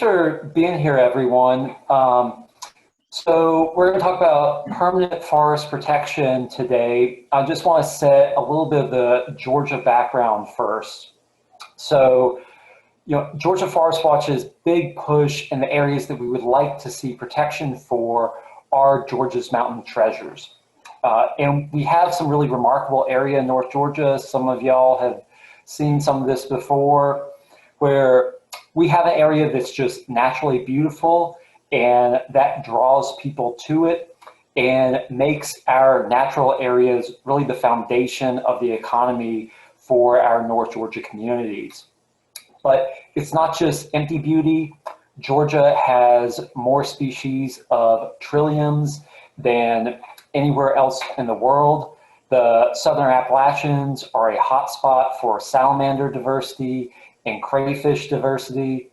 for being here, everyone. So we're going to talk about permanent forest protection today. I just want to set a little bit of the Georgia background first. So, Georgia Forest Watch's big push in the areas that we would like to see protection for are Georgia's mountain treasures. And we have some really remarkable area in North Georgia. Some of y'all have seen some of this before, where we have an area that's just naturally beautiful and that draws people to it and makes our natural areas really the foundation of the economy for our North Georgia communities. But it's not just empty beauty. Georgia has more species of trilliums than anywhere else in the world. The Southern Appalachians are a hotspot for salamander diversity and crayfish diversity.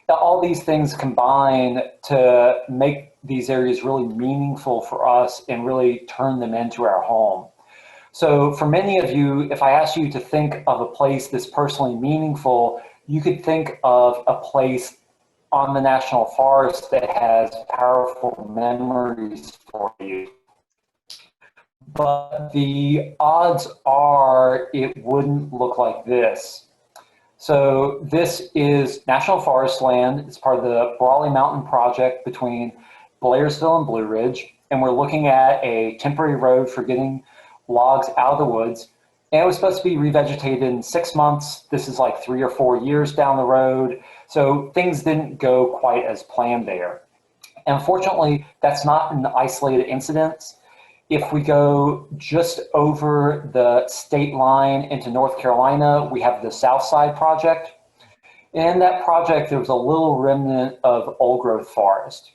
All these things combine to make these areas really meaningful for us and really turn them into our home. So for many of you, if I asked you to think of a place that's personally meaningful, you could think of a place on the National Forest that has powerful memories for you. But the odds are it wouldn't look like this. So this is National Forest land. It's part of the Brawley Mountain Project between Blairsville and Blue Ridge. And we're looking at a temporary road for getting logs out of the woods. And it was supposed to be revegetated in 6 months. This is like 3 or 4 years down the road. So things didn't go quite as planned there. And unfortunately, that's not an isolated incident. If we go just over the state line into North Carolina, we have the Southside Project. In that project, there was a little remnant of old growth forest.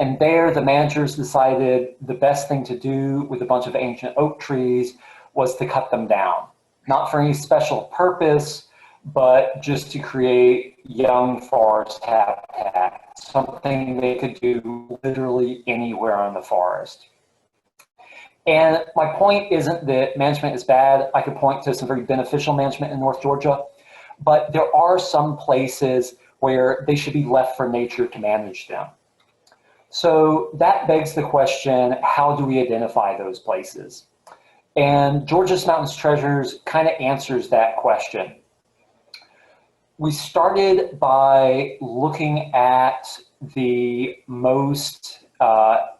And there, the managers decided the best thing to do with a bunch of ancient oak trees was to cut them down. Not for any special purpose, but just to create young forest habitat, something they could do literally anywhere in the forest. And my point isn't that management is bad. I could point to some very beneficial management in North Georgia, but there are some places where they should be left for nature to manage them. So that begs the question, how do we identify those places? And Georgia's Mountains Treasures kind of answers that question. We started by looking at the most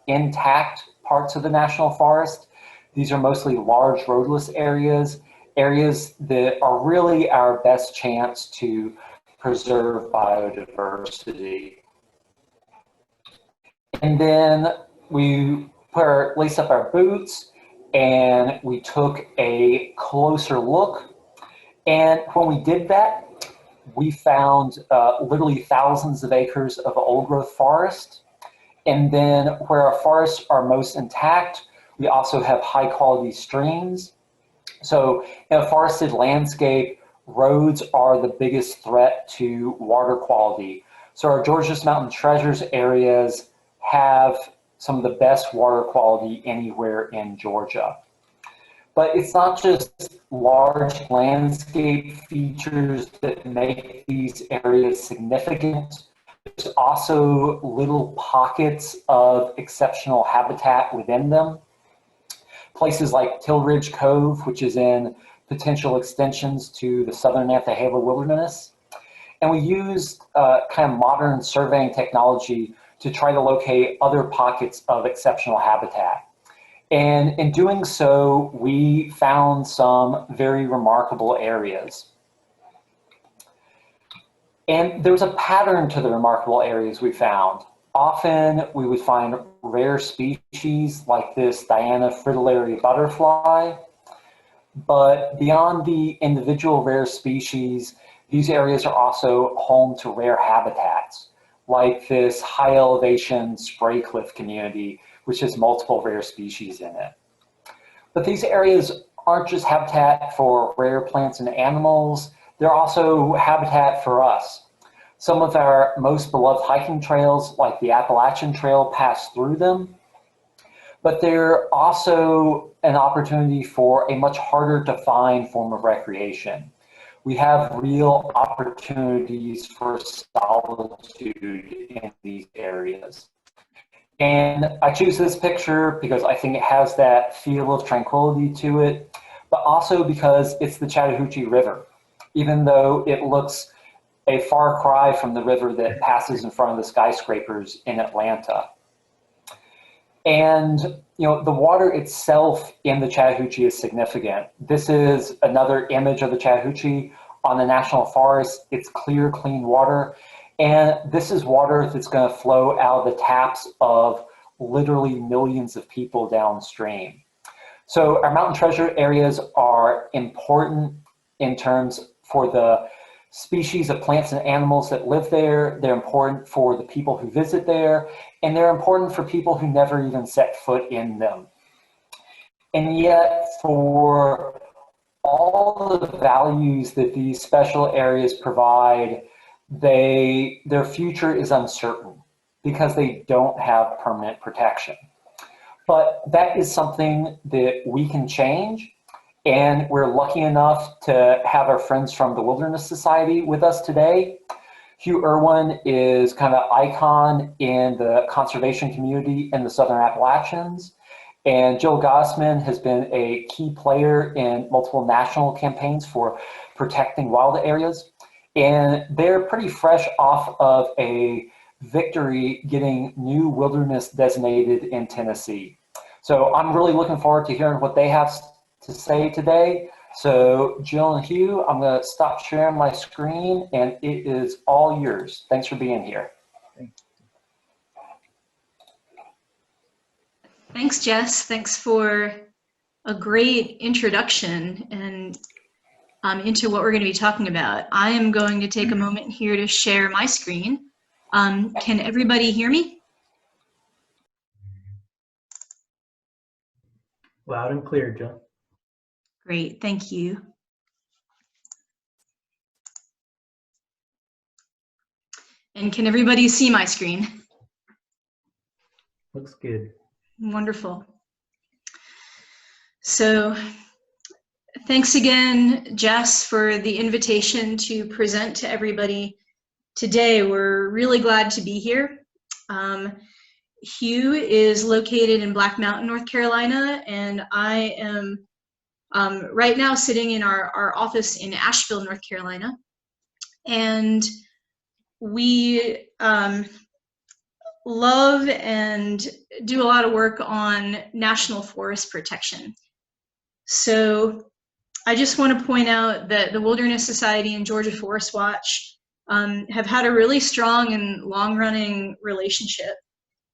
intact parts of the National Forest. These are mostly large roadless areas, areas that are really our best chance to preserve biodiversity. And then we laced up our boots and we took a closer look. And when we did that, we found literally thousands of acres of old growth forest. And then where our forests are most intact, we also have high quality streams. So in a forested landscape, roads are the biggest threat to water quality. So our Georgia's Mountain Treasures areas have some of the best water quality anywhere in Georgia. But it's not just large landscape features that make these areas significant. There's also little pockets of exceptional habitat within them. Places like Tillridge Cove, which is in potential extensions to the Southern Nantahala Wilderness. And we used kind of modern surveying technology to try to locate other pockets of exceptional habitat. And in doing so, we found some very remarkable areas. And there was a pattern to the remarkable areas we found. Often we would find rare species like this Diana fritillary butterfly, but beyond the individual rare species, these areas are also home to rare habitats, like this high elevation spray cliff community, which has multiple rare species in it. But these areas aren't just habitat for rare plants and animals, they're also habitat for us. Some of our most beloved hiking trails, like the Appalachian Trail, pass through them, but they're also an opportunity for a much harder to find form of recreation. we have real opportunities for solitude in these areas. And I choose this picture because I think it has that feel of tranquility to it, but also because it's the Chattahoochee River, even though it looks a far cry from the river that passes in front of the skyscrapers in Atlanta. And you know, the water itself in the Chattahoochee is significant. This is another image of the Chattahoochee on the National Forest. It's clear, clean water. And this is water that's going to flow out of the taps of literally millions of people downstream. So our mountain treasure areas are important in terms for the species of plants and animals that live there. They're important for the people who visit there, and they're important for people who never even set foot in them. And yet, for all the values that these special areas provide, their future is uncertain because they don't have permanent protection. But that is something that we can change. And we're lucky enough to have our friends from the Wilderness Society with us today. Hugh Irwin is kind of an icon in the conservation community in the Southern Appalachians. And Jill Gossman has been a key player in multiple national campaigns for protecting wild areas. And they're pretty fresh off of a victory getting new wilderness designated in Tennessee. So I'm really looking forward to hearing what they have to say today. So Jill and Hugh, I'm going to stop sharing my screen and it is all yours. Thanks for being here. Thanks, Jess. Thanks for a great introduction and into what we're going to be talking about. I am going to take a moment here to share my screen. Can everybody hear me? Loud and clear, Jill. Great, thank you. And can everybody see my screen? Looks good. Wonderful. So thanks again, Jess, for the invitation to present to everybody today. We're really glad to be here. Hugh is located in Black Mountain, North Carolina, and I am right now sitting in our office in Asheville, North Carolina. And we love and do a lot of work on national forest protection. So I just want to point out that the Wilderness Society and Georgia Forest Watch have had a really strong and long-running relationship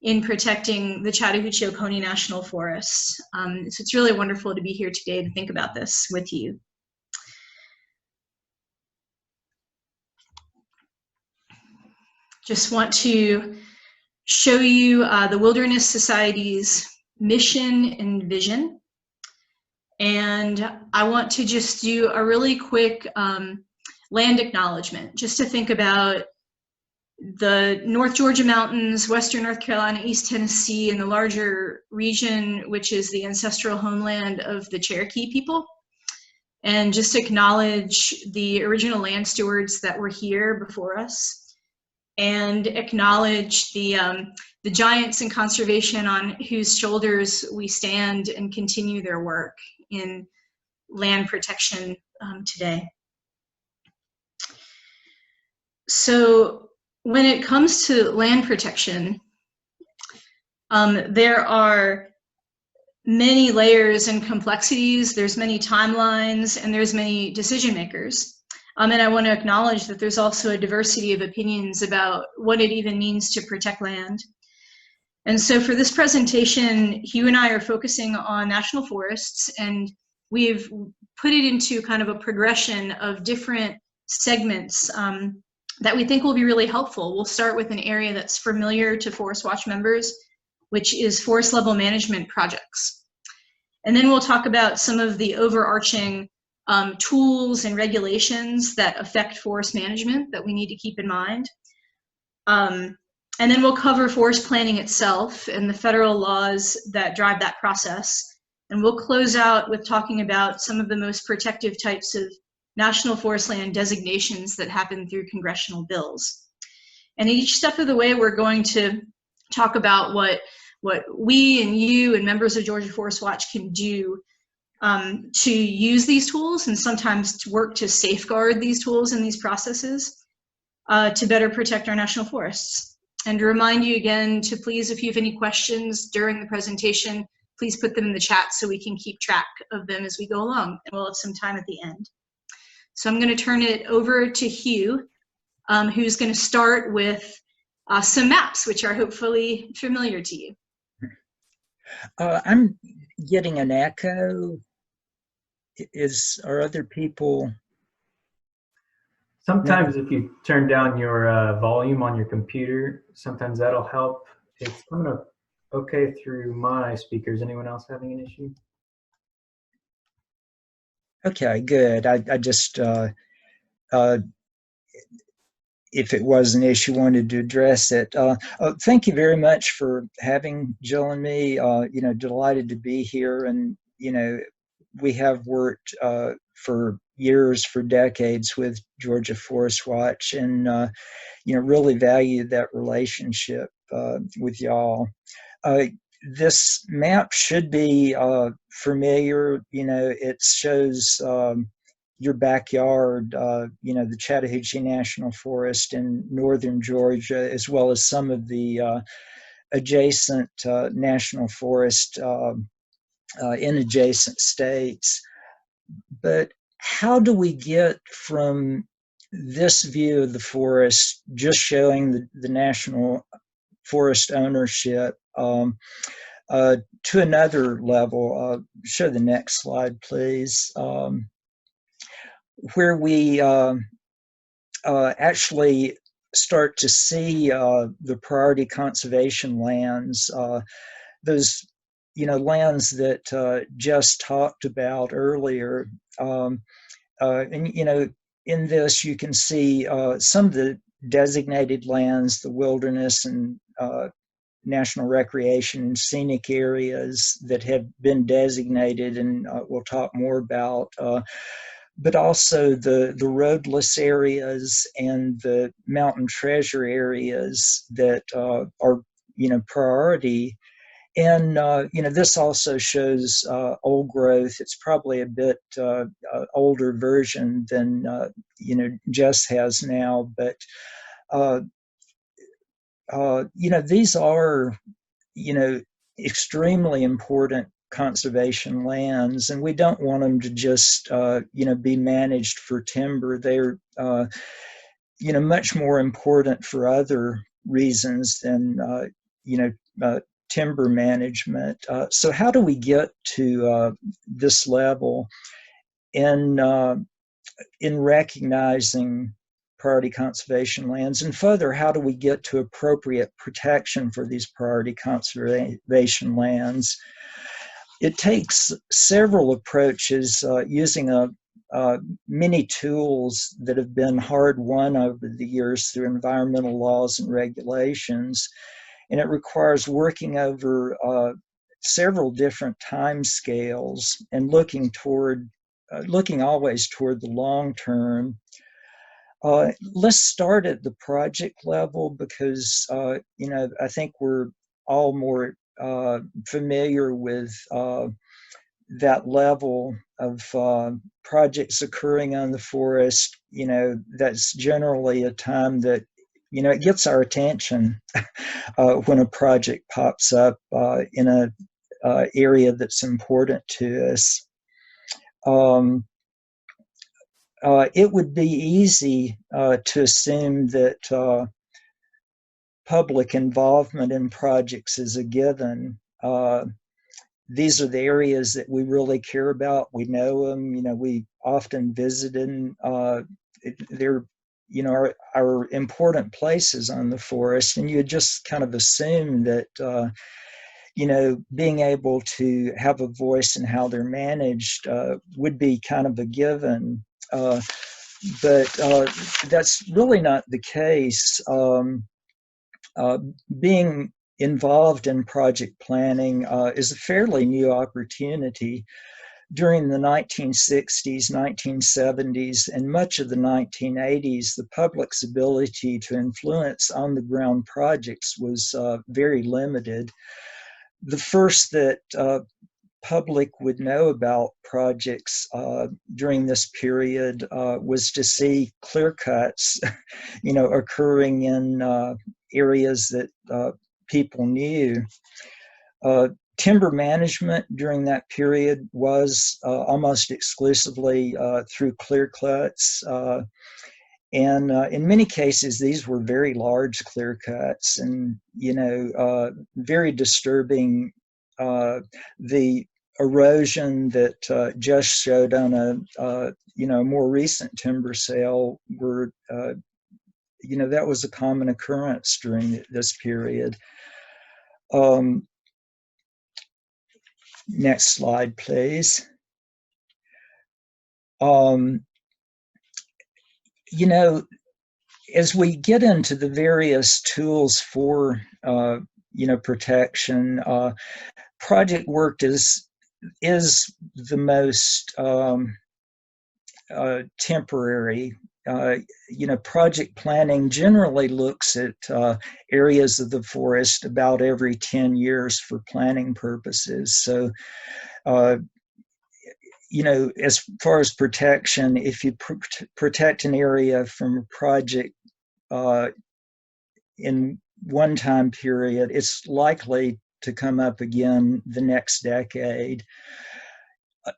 in protecting the Chattahoochee Oconee National Forest. So it's really wonderful to be here today to think about this with you. Just want to show you the Wilderness Society's mission and vision. And I want to just do a really quick land acknowledgement, just to think about the North Georgia Mountains, Western North Carolina, East Tennessee, and the larger region, which is the ancestral homeland of the Cherokee people. And just acknowledge the original land stewards that were here before us, and acknowledge the giants in conservation on whose shoulders we stand and continue their work in land protection today. So when it comes to land protection, there are many layers and complexities, there's many timelines, and there's many decision makers. And I want to acknowledge that there's also a diversity of opinions about what it even means to protect land. And so for this presentation, Hugh and I are focusing on national forests, and we've put it into kind of a progression of different segments that we think will be really helpful. We'll start with an area that's familiar to Forest Watch members, which is forest level management projects. And then we'll talk about some of the overarching tools and regulations that affect forest management that we need to keep in mind. And then we'll cover forest planning itself and the federal laws that drive that process. And we'll close out with talking about some of the most protective types of national forest land designations that happen through congressional bills. And each step of the way, we're going to talk about what we and you and members of Georgia Forest Watch can do to use these tools, and sometimes to work to safeguard these tools and these processes to better protect our national forests. And to remind you again to please, if you have any questions during the presentation, please put them in the chat so we can keep track of them as we go along, and we'll have some time at the end. So I'm going to turn it over to Hugh, who's going to start with some maps, which are hopefully familiar to you. I'm getting an echo. Are other people? Sometimes if you turn down your volume on your computer, sometimes that'll help. It's coming up okay through my speakers. Anyone else having an issue? Okay, good. I just, if it was an issue, wanted to address it. Thank you very much for having Jill and me. You know, delighted to be here. And, you know, we have worked for years, for decades with Georgia Forest Watch, and, you know, really value that relationship with y'all. This map should be familiar. You know, it shows your backyard, you know, the Chattahoochee National Forest in northern Georgia, as well as some of the adjacent national forest in adjacent states. But how do we get from this view of the forest, just showing the national forest ownership, to another level? Show the next slide, please. Where we actually start to see the priority conservation lands, those, you know, lands that Jess talked about earlier. And, you know, in this you can see some of the designated lands, the wilderness and national recreation and scenic areas that have been designated, and we'll talk more about, but also the roadless areas and the mountain treasure areas that are, you know, priority. And, you know, this also shows old growth. It's probably a bit older version than, you know, Jess has now, but you know, these are, you know, extremely important conservation lands, and we don't want them to just, you know, be managed for timber. They're, you know, much more important for other reasons than, you know, timber management. So how do we get to this level in recognizing priority conservation lands? And further, how do we get to appropriate protection for these priority conservation lands? It takes several approaches, using many tools that have been hard won over the years through environmental laws and regulations. And it requires working over several different time scales and looking always toward the long term. Let's start at the project level, because, you know, I think we're all more familiar with that level of projects occurring on the forest. You know, that's generally a time that, you know, it gets our attention when a project pops up in a area that's important to us. It would be easy to assume that public involvement in projects is a given. These are the areas that we really care about. We know them. You know, we often visit them. They're, you know, our important places on the forest, and you just kind of assume that, you know, being able to have a voice in how they're managed would be kind of a given. But that's really not the case. Being involved in project planning is a fairly new opportunity. During the 1960s, 1970s, and much of the 1980s, the public's ability to influence on-the-ground projects was very limited. The first that public would know about projects during this period was to see clear cuts, occurring in areas that people knew. Timber management during that period was almost exclusively through clear cuts. And in many cases, these were very large clear cuts and, very disturbing. The erosion that just showed on a, more recent timber sale were, that was a common occurrence during this period. Next slide, please. As we get into the various tools for, protection, project work is the most temporary. Project planning generally looks at areas of the forest about every 10 years for planning purposes. So, as far as protection, if you protect an area from a project in one time period, it's likely to come up again the next decade.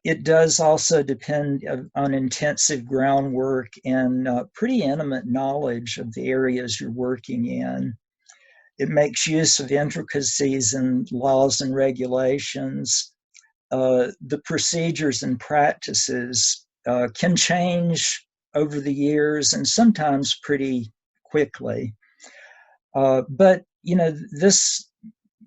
It does also depend on intensive groundwork and pretty intimate knowledge of the areas you're working in. It makes use of intricacies in laws and regulations. The procedures and practices can change over the years and sometimes pretty quickly. But, this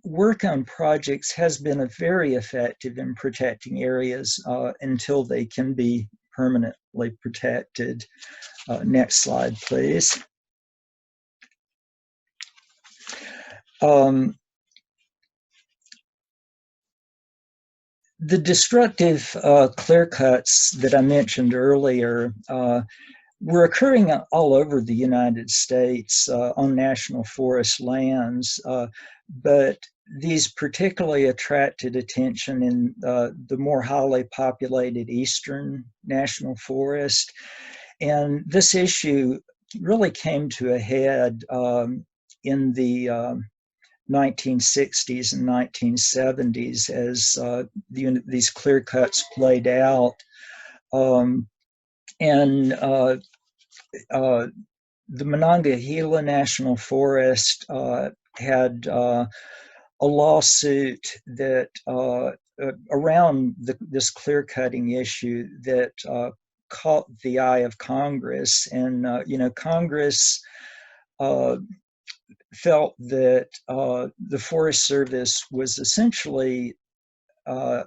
work on projects has been very effective in protecting areas until they can be permanently protected. Next slide, please. The destructive clear cuts that I mentioned earlier were occurring all over the United States on national forest lands, but these particularly attracted attention in the more highly populated eastern national forest. And this issue really came to a head in the 1960s and 1970s as these clear cuts played out. The Monongahela National Forest had a lawsuit that around this clear cutting issue that caught the eye of Congress, and Congress felt that the Forest Service was essentially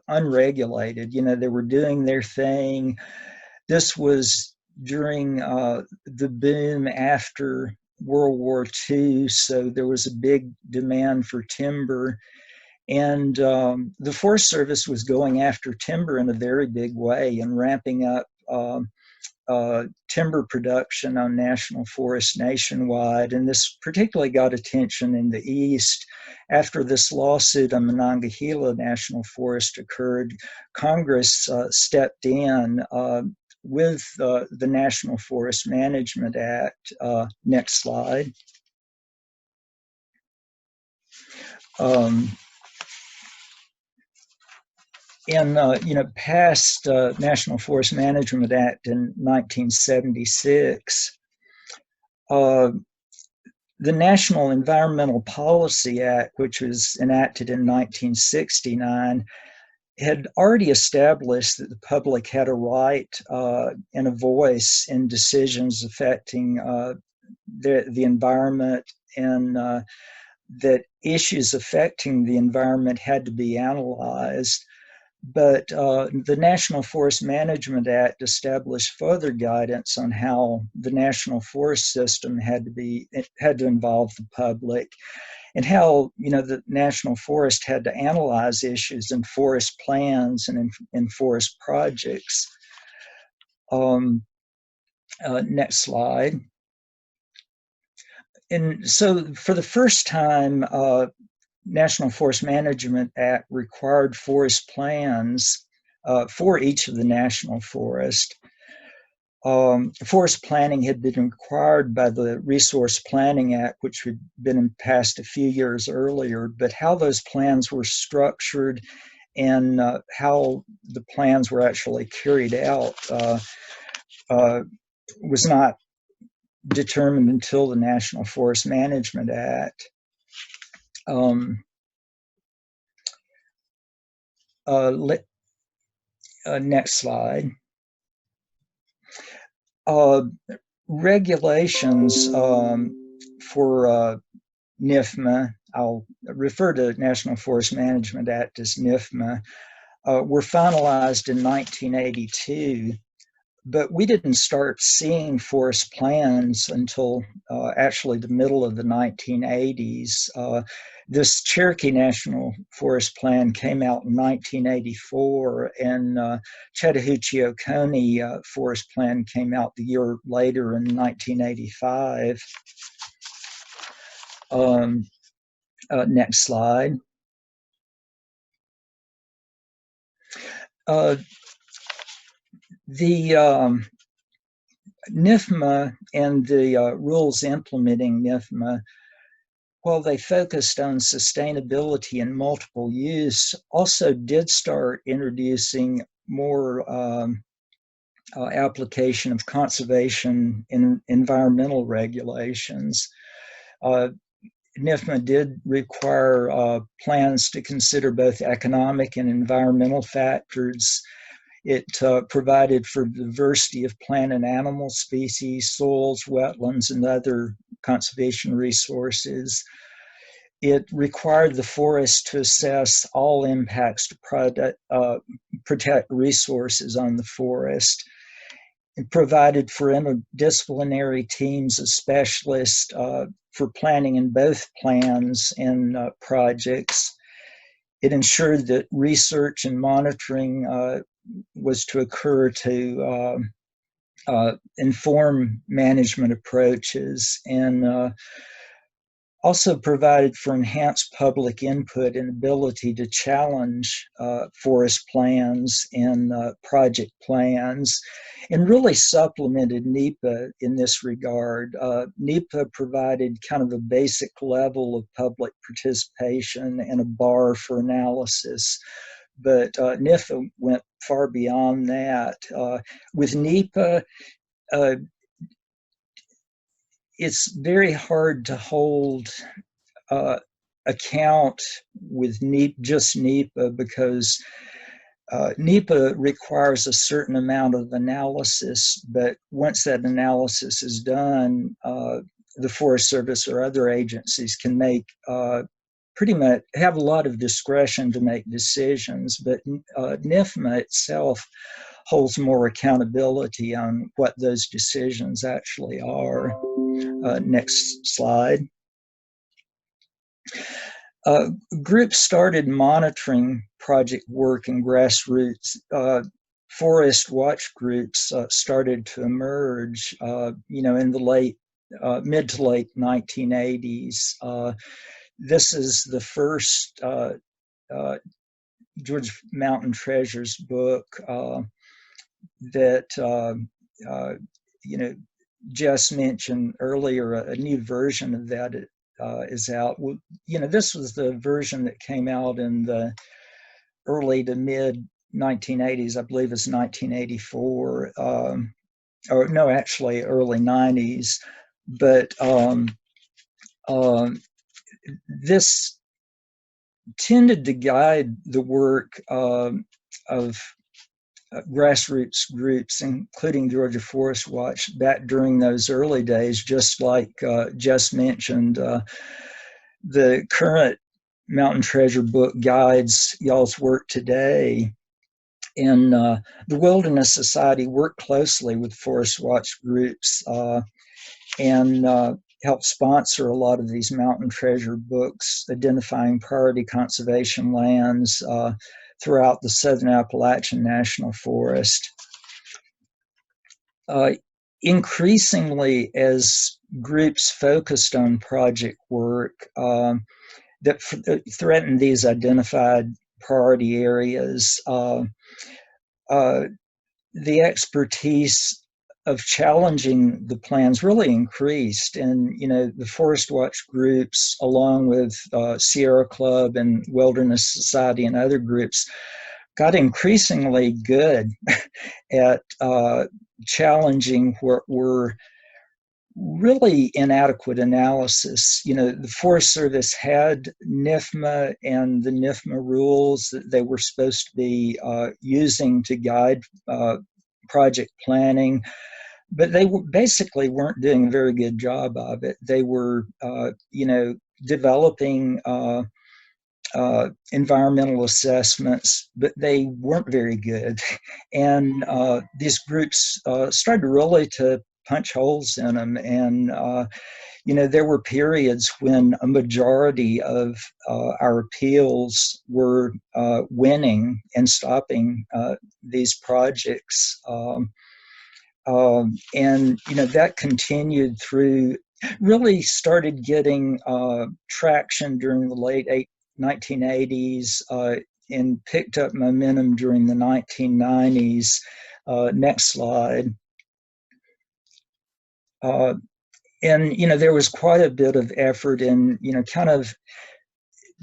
unregulated. They were doing their thing. This was during the boom after World War II, so there was a big demand for timber. And the Forest Service was going after timber in a very big way and ramping up timber production on national forests nationwide. And this particularly got attention in the East. After this lawsuit on Monongahela National Forest occurred, Congress stepped in with the National Forest Management Act. Next slide. Passed National Forest Management Act in 1976. The National Environmental Policy Act, which was enacted in 1969, had already established that the public had a right and a voice in decisions affecting the environment, and that issues affecting the environment had to be analyzed. But the National Forest Management Act established further guidance on how the national forest system had to involve the public. and how, the National Forest had to analyze issues in forest plans and in forest projects. Next slide. And so for the first time, National Forest Management Act required forest plans for each of the national forests. Forest planning had been required by the Resource Planning Act, which had been passed a few years earlier, but how those plans were structured and how the plans were actually carried out was not determined until the National Forest Management Act. Next slide. Regulations for NIFMA, I'll refer to National Forest Management Act as NIFMA, were finalized in 1982, but we didn't start seeing forest plans until actually the middle of the 1980s. This Cherokee National Forest Plan came out in 1984, and Chattahoochee Oconee Forest Plan came out the year later in 1985. Next slide. The NIFMA and the rules implementing NIFMA, while they focused on sustainability and multiple use, also did start introducing more application of conservation and environmental regulations. NIFMA did require plans to consider both economic and environmental factors. It provided for diversity of plant and animal species, soils, wetlands, and other conservation resources. It required the forest to assess all impacts to protect resources on the forest. It provided for interdisciplinary teams of specialists for planning in both plans and projects. It ensured that research and monitoring was to occur to inform management approaches, and also provided for enhanced public input and ability to challenge forest plans and project plans, and really supplemented NEPA in this regard. NEPA provided kind of a basic level of public participation and a bar for analysis, but NIFA went far beyond that. With NEPA, it's very hard to hold account with just NEPA, because NEPA requires a certain amount of analysis, but once that analysis is done, the Forest Service or other agencies can make pretty much have a lot of discretion to make decisions, but NIFMA itself holds more accountability on what those decisions actually are. Next slide. Groups started monitoring project work and grassroots. Forest watch groups started to emerge, in the mid to late 1980s. This is the first Georgia Mountain Treasures book that Jess mentioned earlier. A new version of that is out. This was the version that came out in the early to mid 1980s. I believe it's 1984, or no, actually early 90s. But this tended to guide the work of grassroots groups, including Georgia Forest Watch, back during those early days, just like Jess mentioned. The current Mountain Treasure book guides y'all's work today. And the Wilderness Society worked closely with Forest Watch groups and helped sponsor a lot of these mountain treasure books identifying priority conservation lands throughout the Southern Appalachian National Forest. Increasingly, as groups focused on project work that threatened these identified priority areas, the expertise of challenging the plans really increased. And, you know, the Forest Watch groups, along with Sierra Club and Wilderness Society and other groups, got increasingly good at challenging what were really inadequate analysis. You know, the Forest Service had NIFMA and the NIFMA rules that they were supposed to be using to guide project planning, but they basically weren't doing a very good job of it. They were, you know, developing environmental assessments, but they weren't very good. And these groups started really to punch holes in them. And, you know, there were periods when a majority of our appeals were winning and stopping these projects. And, you know, that continued through, really started getting traction during the late 1980s and picked up momentum during the 1990s. Next slide. And, you know, there was quite a bit of effort in, you know, kind of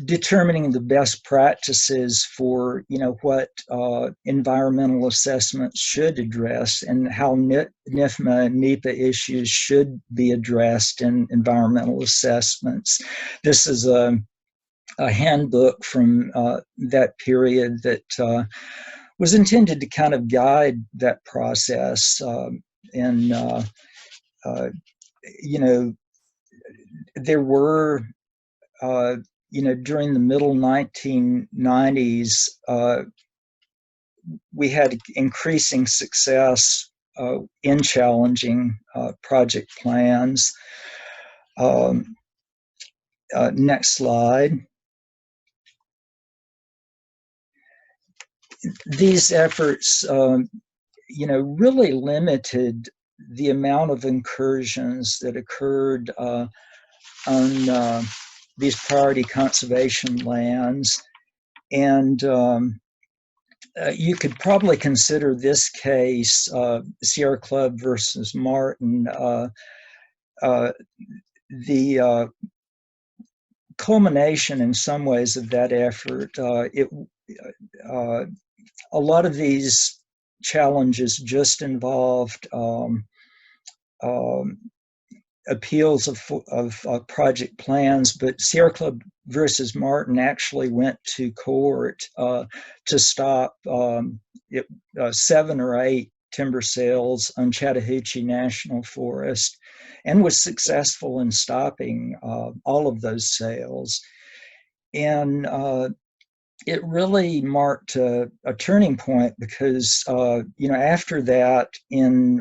determining the best practices for, you know, what environmental assessments should address and how NIFMA and NEPA issues should be addressed in environmental assessments. This is a handbook from that period that was intended to kind of guide that process. And you know, there were, you know, during the middle 1990s, we had increasing success in challenging project plans. Next slide. These efforts, you know, really limited the amount of incursions that occurred on these priority conservation lands. And you could probably consider this case, Sierra Club versus Martin, the culmination in some ways of that effort. A lot of these challenges just involved appeals of project plans, but Sierra Club versus Martin actually went to court to stop 7 or 8 timber sales on Chattahoochee National Forest, and was successful in stopping all of those sales. And it really marked a turning point because, you know, after that, in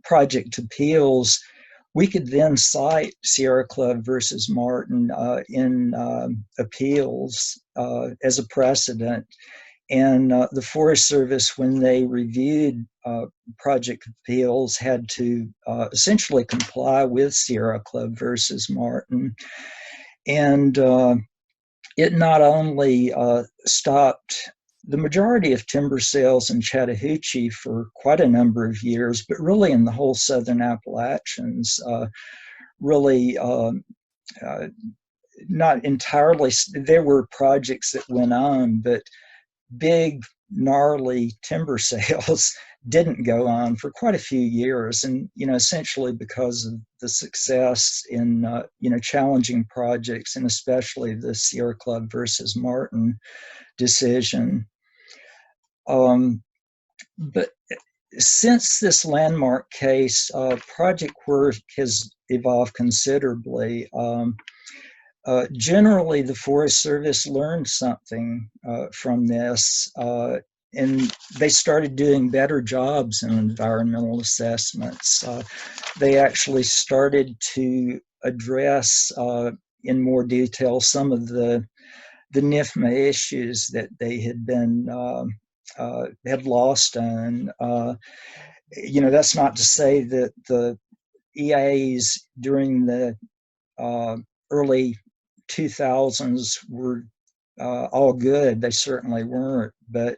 project appeals, we could then cite Sierra Club versus Martin in appeals as a precedent. And the Forest Service, when they reviewed project appeals, had to essentially comply with Sierra Club versus Martin. And it not only stopped the majority of timber sales in Chattahoochee for quite a number of years, but really in the whole Southern Appalachians, really not entirely. There were projects that went on, but big, gnarly timber sales didn't go on for quite a few years. And, you know, essentially because of the success in, you know, challenging projects, and especially the Sierra Club versus Martin decision. But since this landmark case, project work has evolved considerably. Generally, the Forest Service learned something from this. and they started doing better jobs in environmental assessments. They actually started to address in more detail some of the NIFMA issues that they had been had lost on. That's not to say that the EIAs during the early 2000s were all good. They certainly weren't, but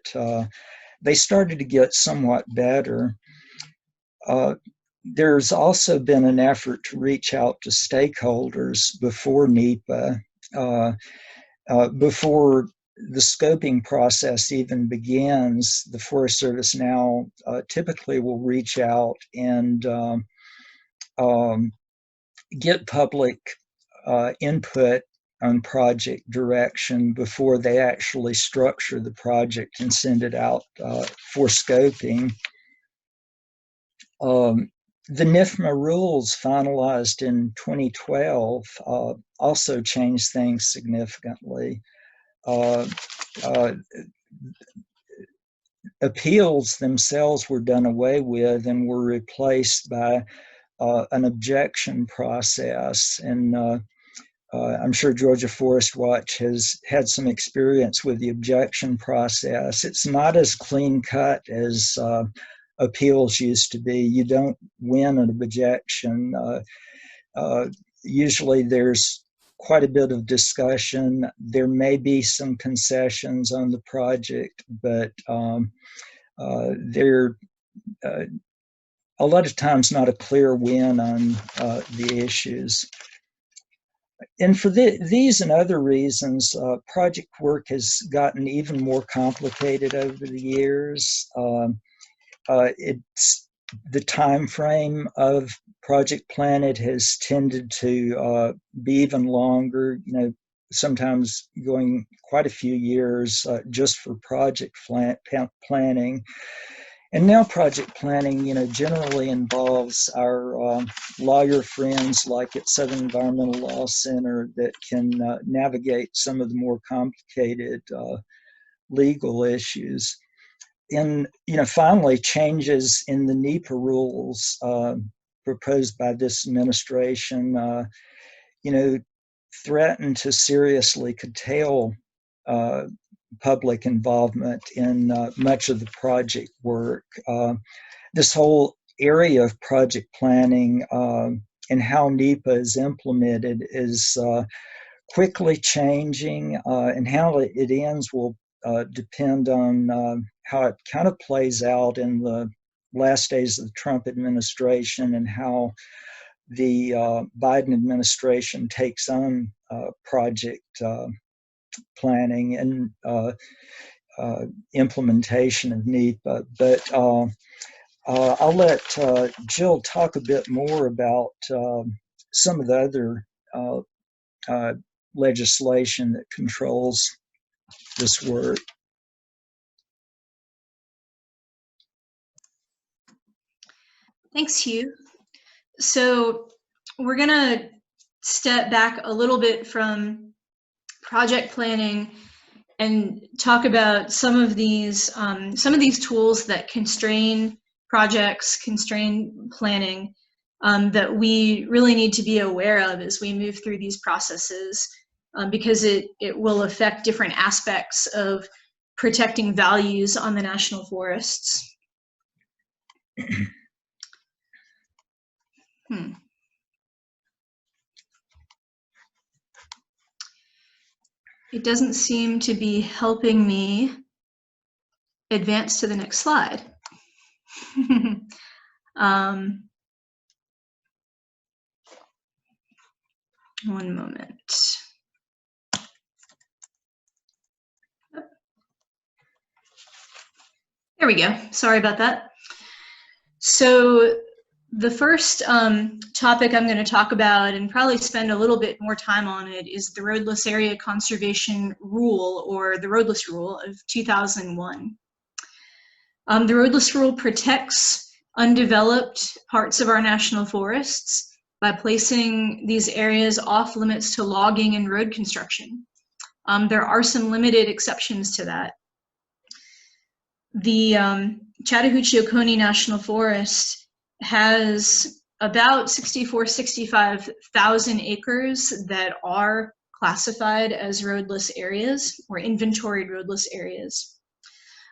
they started to get somewhat better. There's also been an effort to reach out to stakeholders before NEPA, before the scoping process even begins. The Forest Service now typically will reach out and get public input on project direction before they actually structure the project and send it out for scoping. The NIFMA rules finalized in 2012 also changed things significantly. Appeals themselves were done away with and were replaced by an objection process. And I'm sure Georgia Forest Watch has had some experience with the objection process. It's not as clean cut as appeals used to be. You don't win an objection. Usually there's quite a bit of discussion. There may be some concessions on the project, but they're a lot of times not a clear win on the issues. And for these and other reasons, project work has gotten even more complicated over the years. It's the time frame of project planning has tended to be even longer. Sometimes going quite a few years just for project planning. And now project planning, generally involves our lawyer friends like at Southern Environmental Law Center that can navigate some of the more complicated legal issues. And, finally, changes in the NEPA rules proposed by this administration, threaten to seriously curtail public involvement in much of the project work. This whole area of project planning and how NEPA is implemented is quickly changing, and how it ends will depend on how it kind of plays out in the last days of the Trump administration and how the Biden administration takes on project planning and implementation of NEPA. But I'll let Jill talk a bit more about some of the other legislation that controls this work. Thanks, Hugh. So we're going to step back a little bit from project planning and talk about some of these tools that constrain projects, constrain planning, that we really need to be aware of as we move through these processes, because it will affect different aspects of protecting values on the national forests. It doesn't seem to be helping me advance to the next slide. One moment. There we go. Sorry about that. So the first topic I'm going to talk about, and probably spend a little bit more time on it, is the Roadless Area Conservation Rule, or the Roadless Rule of 2001. The Roadless Rule protects undeveloped parts of our national forests by placing these areas off limits to logging and road construction. There are some limited exceptions to that. The Chattahoochee-Oconee National Forest has about 65,000 acres that are classified as roadless areas or inventoried roadless areas.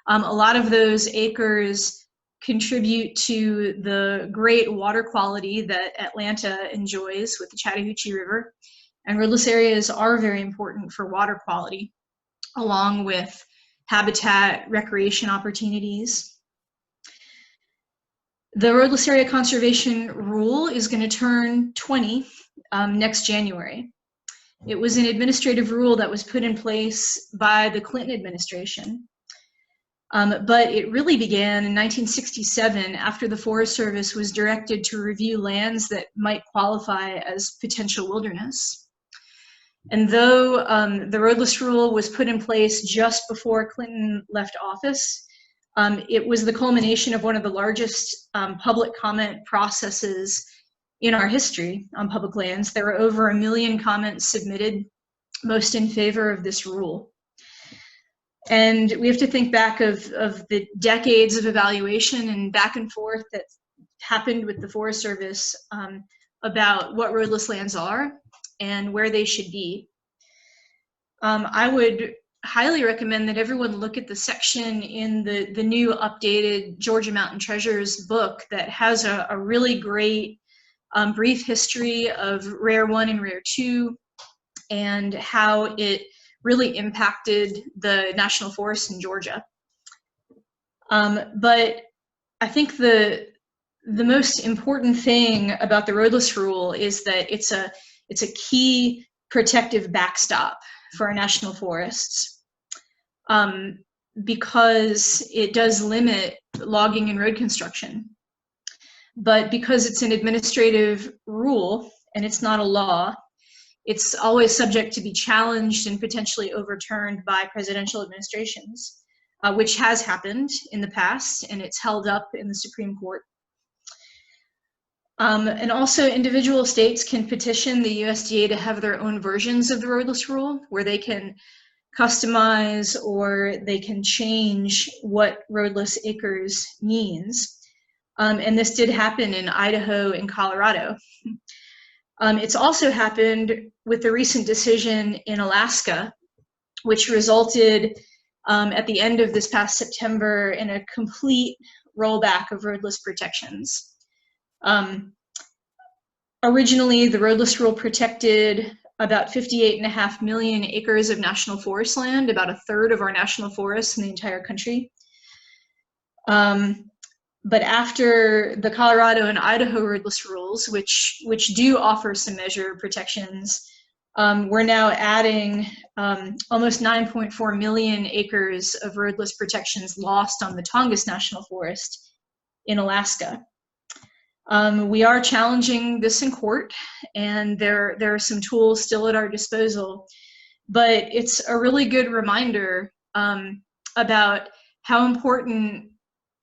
A lot of those acres contribute to the great water quality that Atlanta enjoys with the Chattahoochee River. And roadless areas are very important for water quality, along with habitat, recreation opportunities. The Roadless Area Conservation Rule is going to turn 20 next January. It was an administrative rule that was put in place by the Clinton administration. But it really began in 1967 after the Forest Service was directed to review lands that might qualify as potential wilderness. And though the Roadless Rule was put in place just before Clinton left office, it was the culmination of one of the largest public comment processes in our history on public lands. There were over 1 million comments submitted, most in favor of this rule. And we have to think back of the decades of evaluation and back and forth that happened with the Forest Service about what roadless lands are and where they should be. I would highly recommend that everyone look at the section in the new updated Georgia Mountain Treasures book that has a really great brief history of Rare 1 and Rare 2 and how it really impacted the national forests in Georgia. But I think the most important thing about the Roadless Rule is that it's a key protective backstop for our national forests, because it does limit logging and road construction. But because it's an administrative rule and it's not a law, it's always subject to be challenged and potentially overturned by presidential administrations, which has happened in the past, and it's held up in the Supreme Court. And also, individual states can petition the USDA to have their own versions of the Roadless Rule, where they can customize or they can change what roadless acres means. And this did happen in Idaho and Colorado. It's also happened with the recent decision in Alaska, which resulted at the end of this past September in a complete rollback of roadless protections. Originally, the Roadless Rule protected about 58.5 million acres of national forest land, about a third of our national forests in the entire country. But after the Colorado and Idaho roadless rules, which do offer some measure of protections, we're now adding almost 9.4 million acres of roadless protections lost on the Tongass National Forest in Alaska. We are challenging this in court, and there are some tools still at our disposal, but it's a really good reminder about how important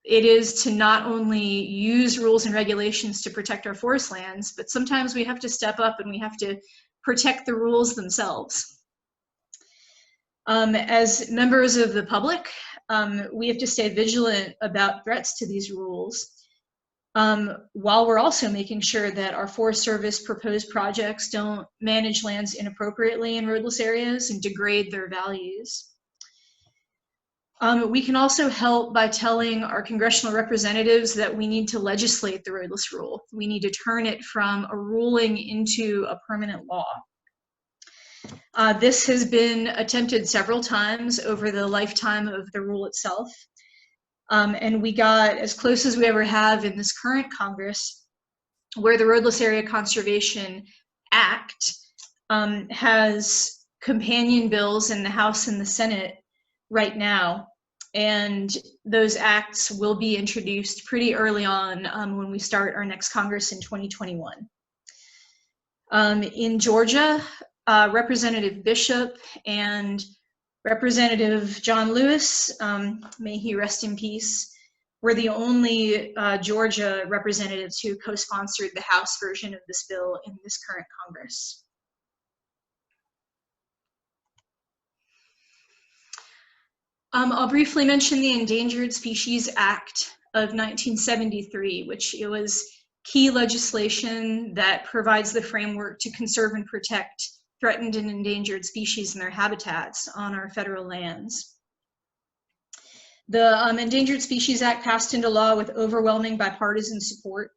it is to not only use rules and regulations to protect our forest lands, but sometimes we have to step up and we have to protect the rules themselves. As members of the public, we have to stay vigilant about threats to these rules, while we're also making sure that our Forest Service proposed projects don't manage lands inappropriately in roadless areas and degrade their values. We can also help by telling our congressional representatives that we need to legislate the Roadless Rule. We need to turn it from a ruling into a permanent law. This has been attempted several times over the lifetime of the rule itself. And we got as close as we ever have in this current Congress, where the Roadless Area Conservation Act has companion bills in the House and the Senate right now. And those acts will be introduced pretty early on when we start our next Congress in 2021. In Georgia, Representative Bishop and Representative John Lewis, may he rest in peace, were the only Georgia representatives who co-sponsored the House version of this bill in this current Congress. I'll briefly mention the Endangered Species Act of 1973, which it was key legislation that provides the framework to conserve and protect threatened and endangered species and their habitats on our federal lands. The Endangered Species Act passed into law with overwhelming bipartisan support,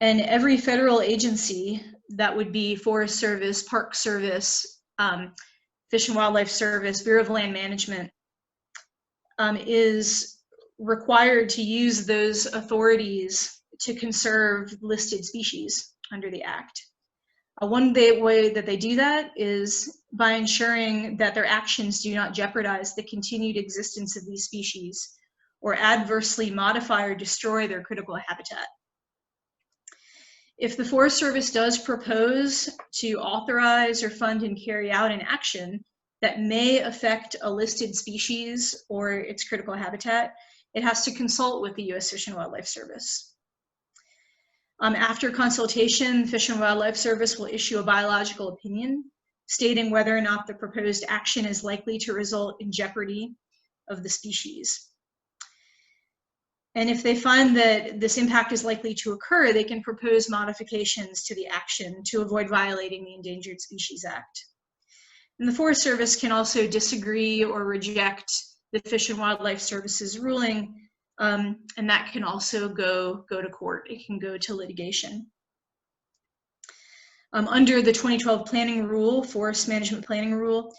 and every federal agency, that would be Forest Service, Park Service, Fish and Wildlife Service, Bureau of Land Management, is required to use those authorities to conserve listed species under the Act. One way that they do that is by ensuring that their actions do not jeopardize the continued existence of these species or adversely modify or destroy their critical habitat. If the Forest Service does propose to authorize or fund and carry out an action that may affect a listed species or its critical habitat, it has to consult with the U.S. Fish and Wildlife Service. After consultation, Fish and Wildlife Service will issue a biological opinion stating whether or not the proposed action is likely to result in jeopardy of the species. And if they find that this impact is likely to occur, they can propose modifications to the action to avoid violating the Endangered Species Act. And the Forest Service can also disagree or reject the Fish and Wildlife Service's ruling, and that can also go to court. It can go to litigation. Under the 2012 planning rule, Forest Management Planning Rule,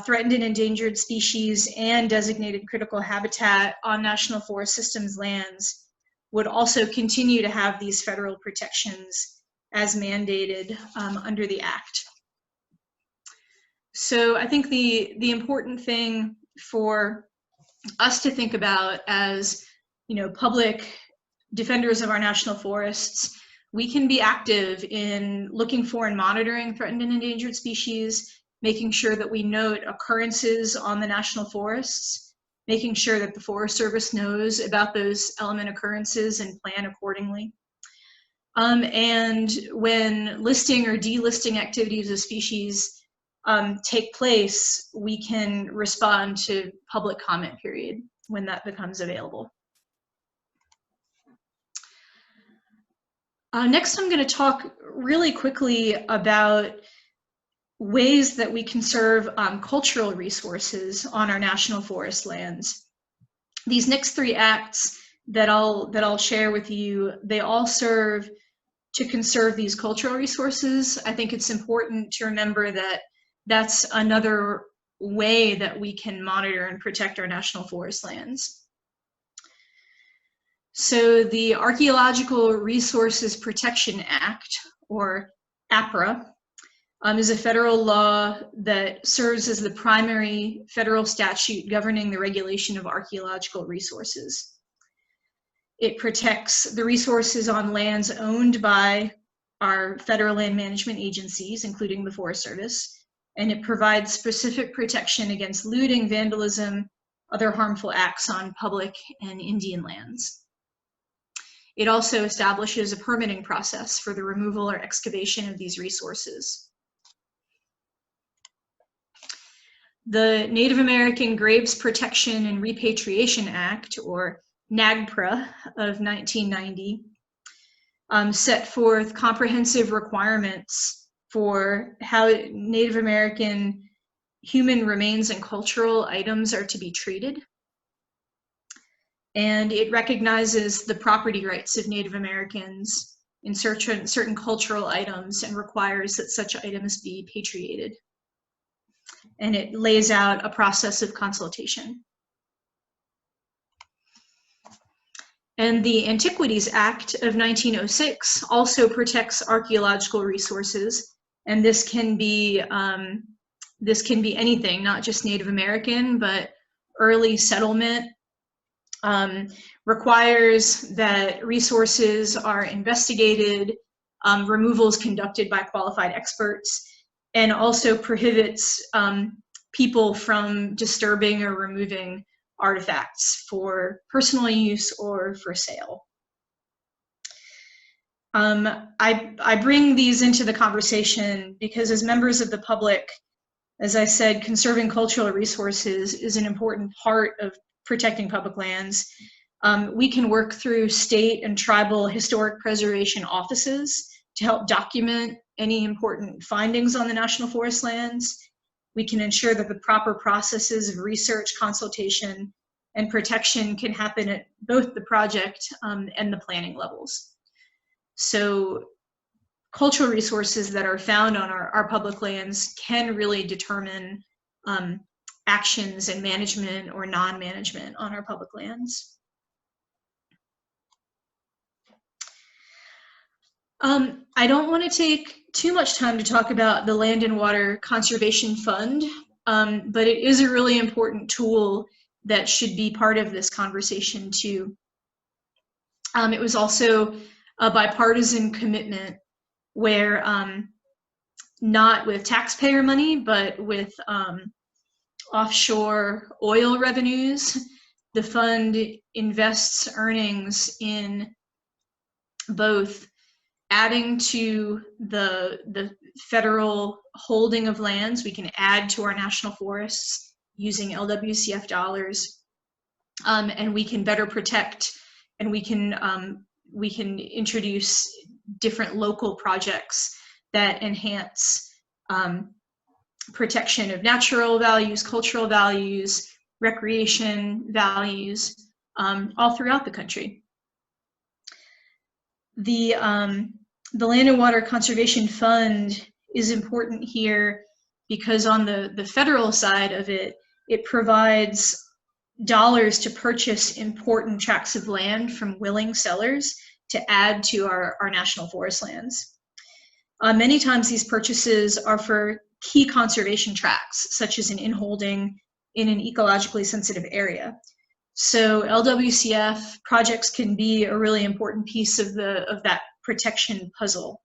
threatened and endangered species and designated critical habitat on National Forest System's lands would also continue to have these federal protections as mandated under the Act. So I think the important thing for us to think about as, public defenders of our national forests, we can be active in looking for and monitoring threatened and endangered species, making sure that we note occurrences on the national forests, making sure that the Forest Service knows about those element occurrences and plan accordingly. And when listing or delisting activities of species take place, we can respond to public comment period when that becomes available. Next, I'm going to talk really quickly about ways that we conserve cultural resources on our national forest lands. These next three acts that I'll share with you, they all serve to conserve these cultural resources. I think it's important to remember that that's another way that we can monitor and protect our national forest lands. So the Archaeological Resources Protection Act, or APRA, is a federal law that serves as the primary federal statute governing the regulation of archaeological resources. It protects the resources on lands owned by our federal land management agencies, including the Forest Service, and it provides specific protection against looting, vandalism, other harmful acts on public and Indian lands. It also establishes a permitting process for the removal or excavation of these resources. The Native American Graves Protection and Repatriation Act, or NAGPRA, of 1990, set forth comprehensive requirements for how Native American human remains and cultural items are to be treated. And it recognizes the property rights of Native Americans in certain cultural items and requires that such items be patriated. And it lays out a process of consultation. And the Antiquities Act of 1906 also protects archaeological resources, and this can be anything, not just Native American, but early settlement. Requires that resources are investigated, removals conducted by qualified experts, and also prohibits people from disturbing or removing artifacts for personal use or for sale. I bring these into the conversation because as members of the public, As I said, conserving cultural resources is an important part of protecting public lands. We can work through state and tribal historic preservation offices to help document any important findings on the national forest lands. We can ensure that the proper processes of research, consultation, and protection can happen at both the project and the planning levels. So cultural resources that are found on our public lands can really determine actions and management or non-management on our public lands. I don't want to take too much time to talk about the Land and Water Conservation Fund, but it is a really important tool that should be part of this conversation too. It was also a bipartisan commitment where not with taxpayer money, but with offshore oil revenues, the fund invests earnings in both adding to the federal holding of lands. We can add to our national forests using LWCF dollars, and we can better protect, and we can introduce different local projects that enhance protection of natural values, cultural values, recreation values, all throughout the country. The Land and Water Conservation Fund is important here because on the federal side of it, it provides dollars to purchase important tracts of land from willing sellers to add to our national forest lands. Many times these purchases are for key conservation tracts, such as an inholding in an ecologically sensitive area. So LWCF projects can be a really important piece of that protection puzzle.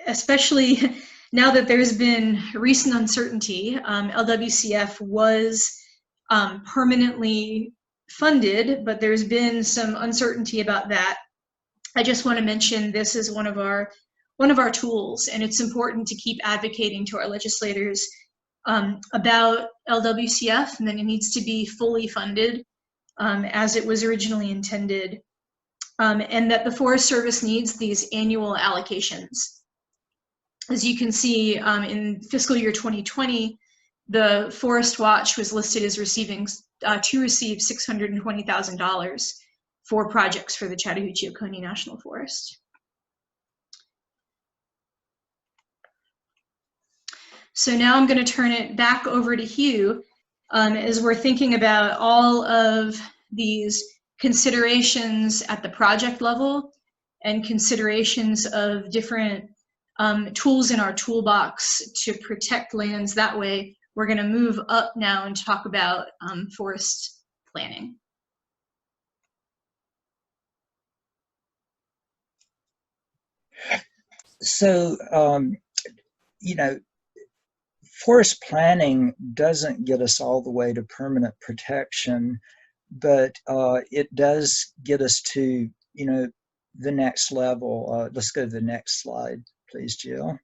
Especially now that there's been recent uncertainty, LWCF was permanently funded, but there's been some uncertainty about that. I just want to mention this is one of our tools, and it's important to keep advocating to our legislators about LWCF, and then it needs to be fully funded as it was originally intended, and that the Forest Service needs these annual allocations. As you can see, in fiscal year 2020, the Forest Watch was listed as receiving to receive $620,000 for projects for the Chattahoochee-Oconee National Forest. So now I'm going to turn it back over to Hugh as we're thinking about all of these considerations at the project level and considerations of different tools in our toolbox to protect lands that way. We're going to move up now and talk about forest planning. So, you know, forest planning doesn't get us all the way to permanent protection, but it does get us to, you know, the next level. Let's go to the next slide, please, Jill.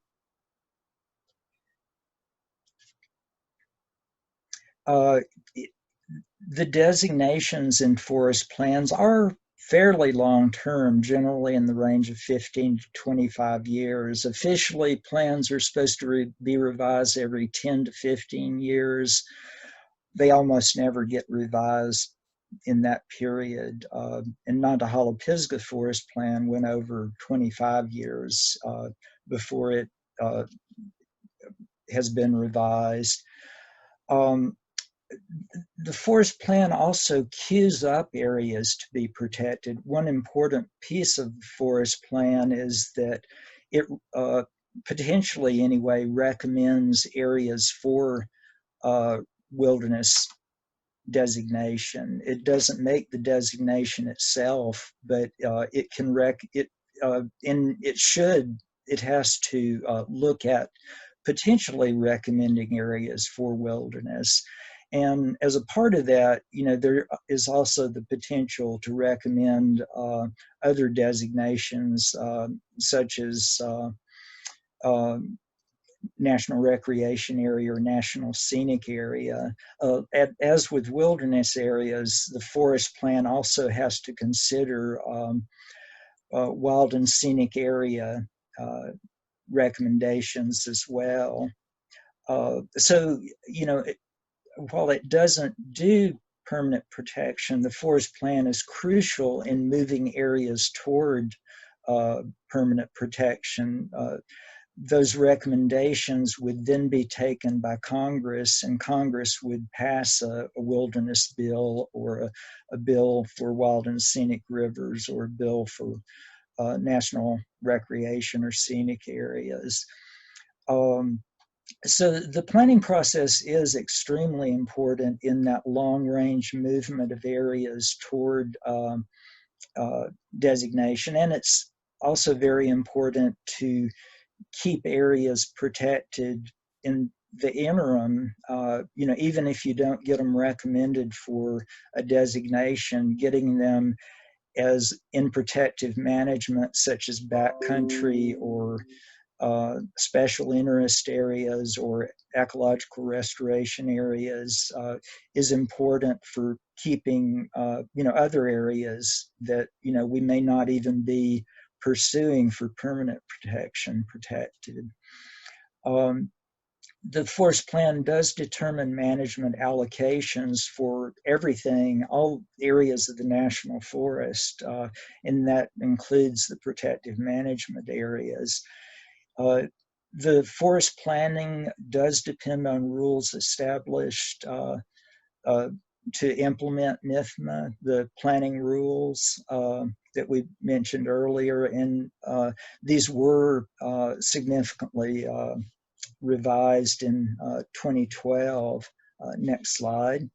The designations in forest plans are fairly long-term, generally in the range of 15 to 25 years. Officially, plans are supposed to be revised every 10 to 15 years. They almost never get revised in that period. And Nantahala-Pisgah Forest Plan went over 25 years before it has been revised. The forest plan also cues up areas to be protected. One important piece of the forest plan is that it potentially anyway recommends areas for wilderness designation. It doesn't make the designation itself, but it can it has to look at potentially recommending areas for wilderness. And as a part of that, you know, there is also the potential to recommend other designations, such as national recreation area or national scenic area. As with wilderness areas, the forest plan also has to consider wild and scenic area recommendations as well. So, while it doesn't do permanent protection, the forest plan is crucial in moving areas toward permanent protection. Those recommendations would then be taken by Congress, and Congress would pass a wilderness bill or a bill for wild and scenic rivers or a bill for national recreation or scenic areas. So the planning process is extremely important in that long-range movement of areas toward designation, and it's also very important to keep areas protected in the interim. Even if you don't get them recommended for a designation, getting them as in protective management, such as backcountry or special interest areas or ecological restoration areas is important for keeping other areas that we may not even be pursuing for permanent protection protected. The forest plan does determine management allocations for everything, all areas of the national forest, and that includes the protective management areas. The forest planning does depend on rules established to implement NIFMA, the planning rules that we mentioned earlier, and these were significantly revised in 2012. Next slide.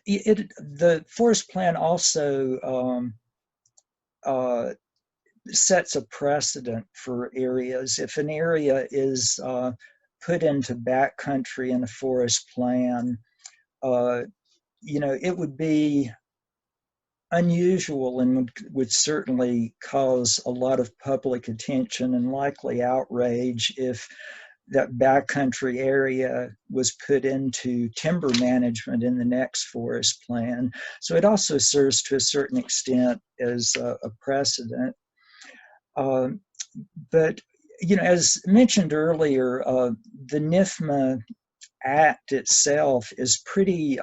The forest plan also sets a precedent for areas. If an area is put into backcountry in a forest plan, it would be unusual and would certainly cause a lot of public attention and likely outrage if that backcountry area was put into timber management in the next forest plan. So it also serves to a certain extent as a precedent. But, as mentioned earlier, the NIFMA Act itself is pretty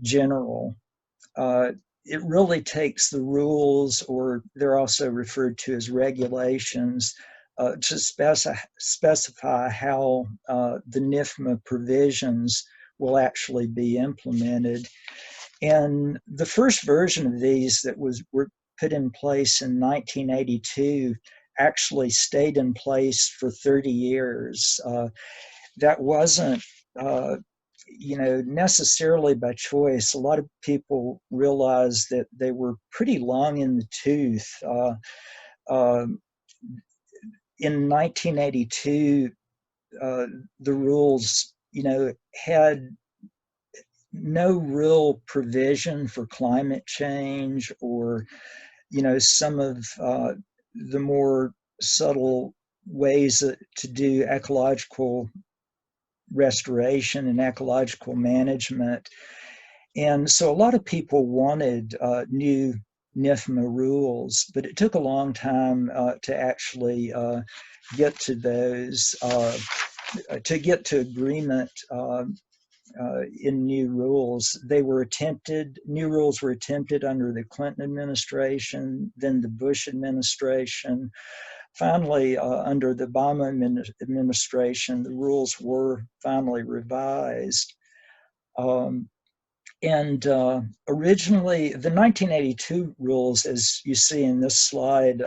general. It really takes the rules, or they're also referred to as regulations, to specify how the NIFMA provisions will actually be implemented. And the first version of these that were put in place in 1982 actually stayed in place for 30 years. That wasn't necessarily by choice. A lot of people realized that they were pretty long in the tooth. In 1982, the rules, had no real provision for climate change or, some of the more subtle ways to do ecological restoration and ecological management. And so a lot of people wanted new NIFMA rules, but it took a long time to actually get to those, to get to agreement in new rules. New rules were attempted under the Clinton administration, then the Bush administration. Finally, under the Obama administration, the rules were finally revised. Originally, the 1982 rules, as you see in this slide,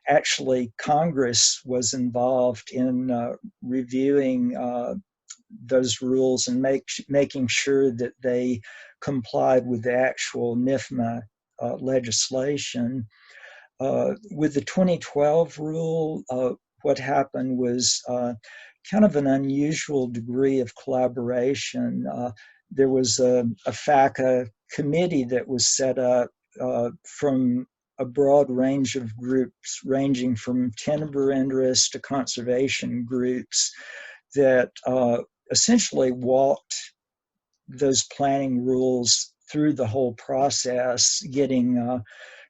actually Congress was involved in reviewing those rules and making sure that they complied with the actual NIFMA legislation. With the 2012 rule, what happened was kind of an unusual degree of collaboration. There was a FACA committee that was set up from a broad range of groups, ranging from timber interests to conservation groups, that essentially walked those planning rules through the whole process, getting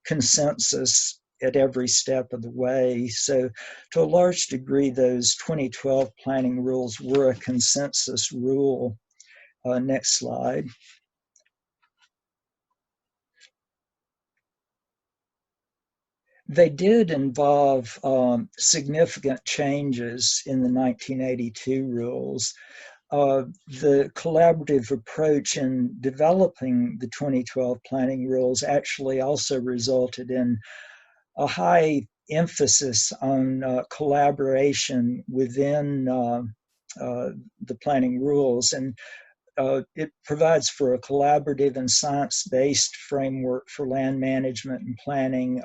consensus at every step of the way. So to a large degree, those 2012 planning rules were a consensus rule. Next slide. They did involve significant changes in the 1982 rules. The collaborative approach in developing the 2012 planning rules actually also resulted in a high emphasis on collaboration within the planning rules. And it provides for a collaborative and science-based framework for land management and planning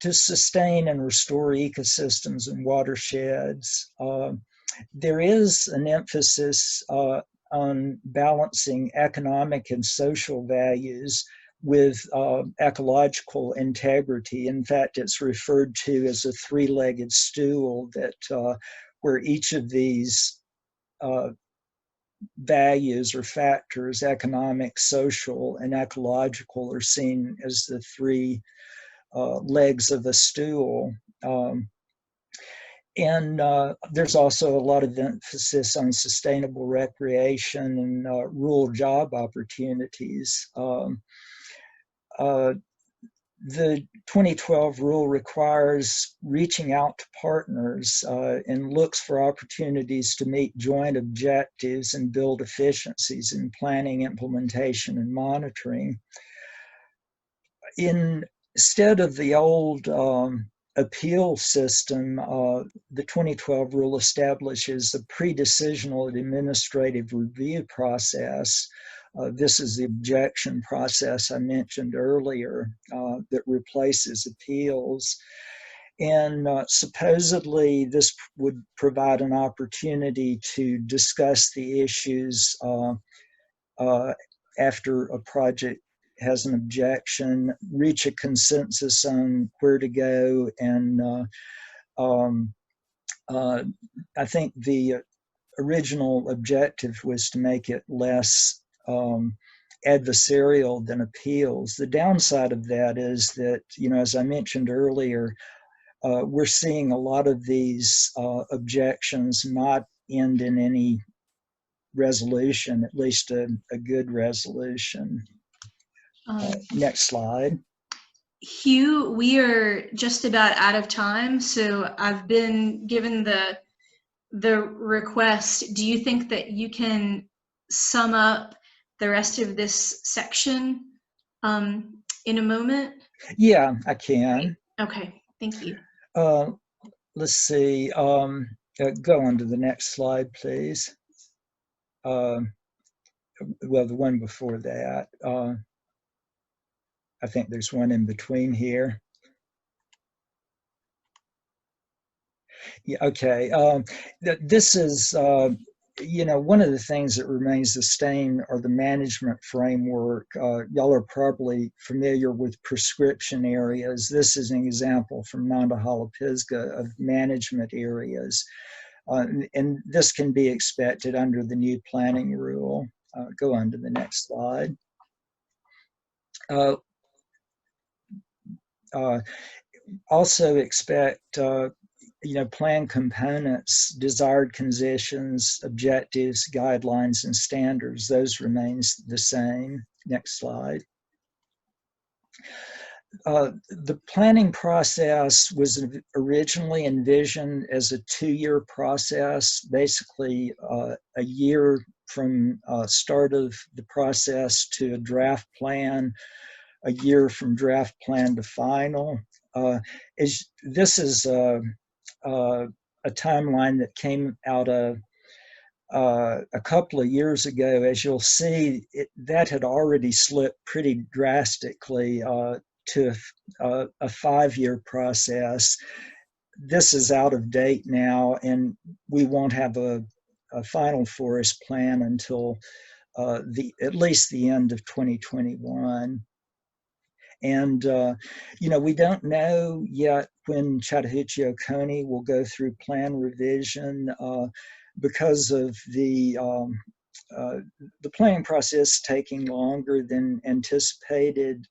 to sustain and restore ecosystems and watersheds. There is an emphasis on balancing economic and social values with ecological integrity. In fact, it's referred to as a three-legged stool, that where each of these values or factors, economic, social, and ecological, are seen as the three legs of a stool. And there's also a lot of emphasis on sustainable recreation and rural job opportunities. The 2012 rule requires reaching out to partners and looks for opportunities to meet joint objectives and build efficiencies in planning, implementation, and monitoring. Instead of the old appeal system, the 2012 rule establishes a pre-decisional administrative review process. This is the objection process I mentioned earlier that replaces appeals. And supposedly this would provide an opportunity to discuss the issues after a project has an objection, reach a consensus on where to go, and I think the original objective was to make it less adversarial than appeals. The downside of that is that, as I mentioned earlier, we're seeing a lot of these objections not end in any resolution, at least a good resolution. Next slide. Hugh, we are just about out of time, so I've been given the request. Do you think that you can sum up the rest of this section in a moment? Yeah, I can. Okay, thank you. Let's see. Go on to the next slide, please. Well, the one before that. I think there's one in between here. Yeah, okay. This is, one of the things that remains the same are the management framework. Y'all are probably familiar with prescription areas. This is an example from Nantahala Pisgah of management areas. And this can be expected under the new planning rule. Go on to the next slide. Also expect, plan components, desired conditions, objectives, guidelines, and standards. Those remains the same. Next slide. The planning process was originally envisioned as a 2-year process, basically a year from start of the process to a draft plan, a year from draft plan to final. This is a timeline that came out of a couple of years ago. As you'll see, that had already slipped pretty drastically to a 5-year process. This is out of date now, and we won't have a final forest plan until at least the end of 2021. And, we don't know yet when Chattahoochee-Oconee will go through plan revision because of the planning process taking longer than anticipated.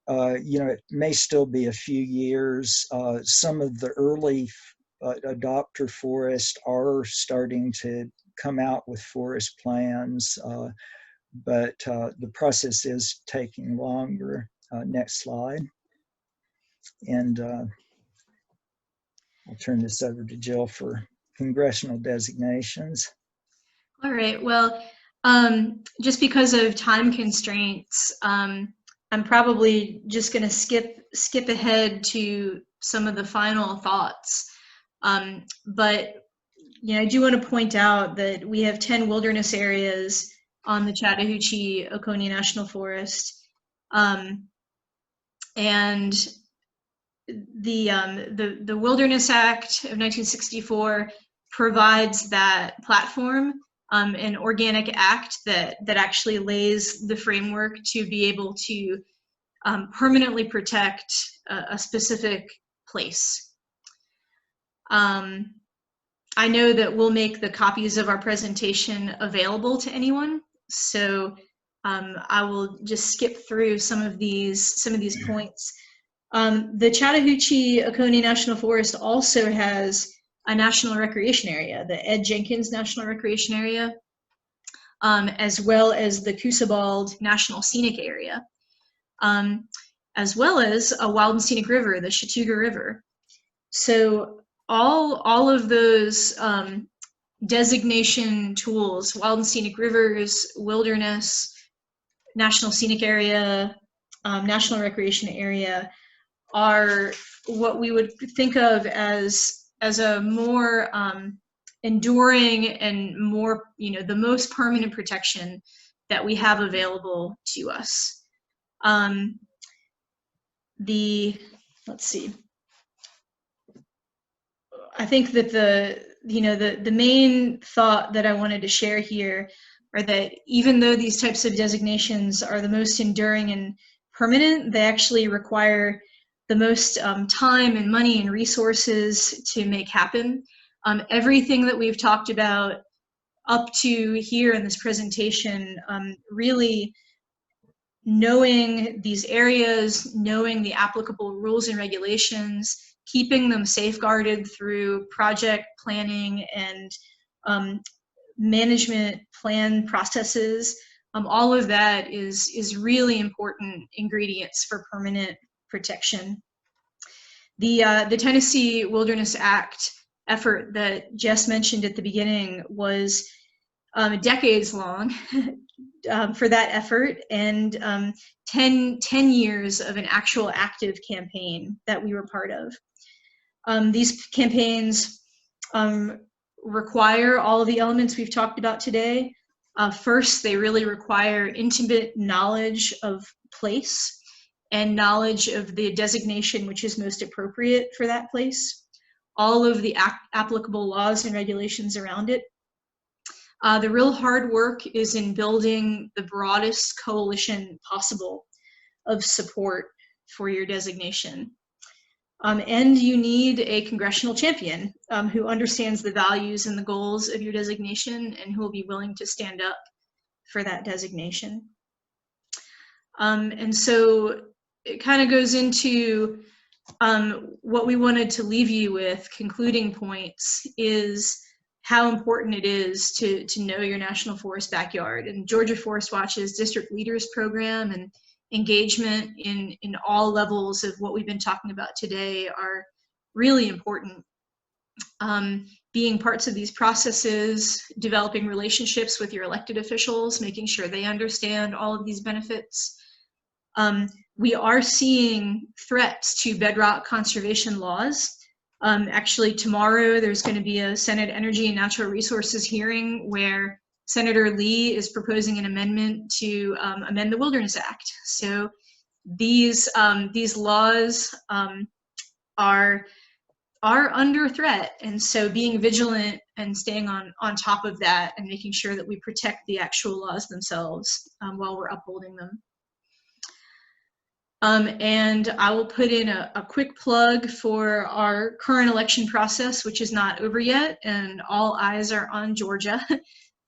It may still be a few years. Some of the early adopter forests are starting to come out with forest plans, but the process is taking longer. Next slide. And I'll turn this over to Jill for congressional designations. All right, well, just because of time constraints, I'm probably just going to skip ahead to some of the final thoughts. But I do want to point out that we have 10 wilderness areas on the Chattahoochee-Oconee National Forest, and the Wilderness Act of 1964 provides that platform, an organic act that actually lays the framework to be able to permanently protect a specific place. I know that we'll make the copies of our presentation available to anyone, so I will just skip through some of these points. The Chattahoochee-Oconee National Forest also has a national recreation area, the Ed Jenkins National Recreation Area, as well as the Coosabald National Scenic Area, as well as a wild and scenic river, the Chattooga River. So all of those designation tools, wild and scenic rivers, wilderness, national scenic area, national recreation area, are what we would think of as a more enduring and more, the most permanent protection that we have available to us. Let's see. I think that the main thought that I wanted to share here are that even though these types of designations are the most enduring and permanent, they actually require the most time and money and resources to make happen. Everything that we've talked about up to here in this presentation, really knowing these areas, knowing the applicable rules and regulations, keeping them safeguarded through project planning and management plan processes, all of that is really important ingredients for permanent protection. The Tennessee Wilderness Act effort that Jess mentioned at the beginning was decades long for that effort, and 10 years of an actual active campaign that we were part of. These campaigns require all of the elements we've talked about today. First, they really require intimate knowledge of place and knowledge of the designation which is most appropriate for that place, all of the applicable laws and regulations around it. The real hard work is in building the broadest coalition possible of support for your designation. And you need a congressional champion who understands the values and the goals of your designation and who will be willing to stand up for that designation. And so it kind of goes into what we wanted to leave you with. Concluding points is how important it is to know your national forest backyard. And Georgia Forest Watch's District Leaders Program and engagement in all levels of what we've been talking about today are really important. Being parts of these processes, developing relationships with your elected officials, making sure they understand all of these benefits. We are seeing threats to bedrock conservation laws. Actually, tomorrow there's going to be a Senate Energy and Natural Resources hearing where Senator Lee is proposing an amendment to amend the Wilderness Act. So these laws are are under threat. And so being vigilant and staying on top of that and making sure that we protect the actual laws themselves while we're upholding them. And I will put in a quick plug for our current election process, which is not over yet, and all eyes are on Georgia